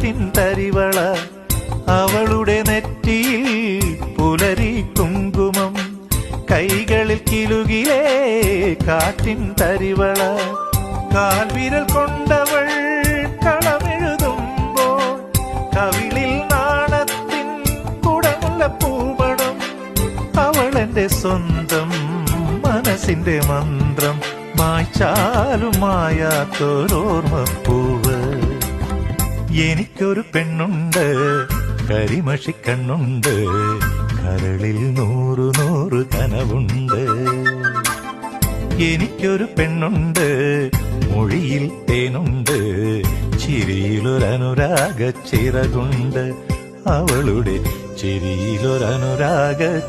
കാറ്റിൻ തരിവള അവളുടെ നെറ്റിയിൽ പുലരി കുങ്കുമം കൈകളിൽ കിലുകിലേ കാറ്റിൻ തരിവള കാൽവിരൽ കൊണ്ടവൾ കളമെഴുതുമ്പോൾ കവിളിൽ നാണത്തിൻ കുടമുള്ള പൂപടം അവളെന്റെ സ്വന്തം മനസ്സിന്റെ മന്ത്രം മായ്ച്ചാലും മായാത്തൊരോർമ്മപ്പൂവ് എനിക്കൊരു പെണ്ണുണ്ട് കരിമഷിക്കണ്ണുണ്ട് കരളിൽ 100 കനവുണ്ട് എനിക്കൊരു പെണ്ണുണ്ട് മൊഴിയിൽ തേനുണ്ട് ചിരിയിലൊരനുരാഗ ചിറകുണ്ട് അവളുടെ ചിരിയിലൊരനുരാഗ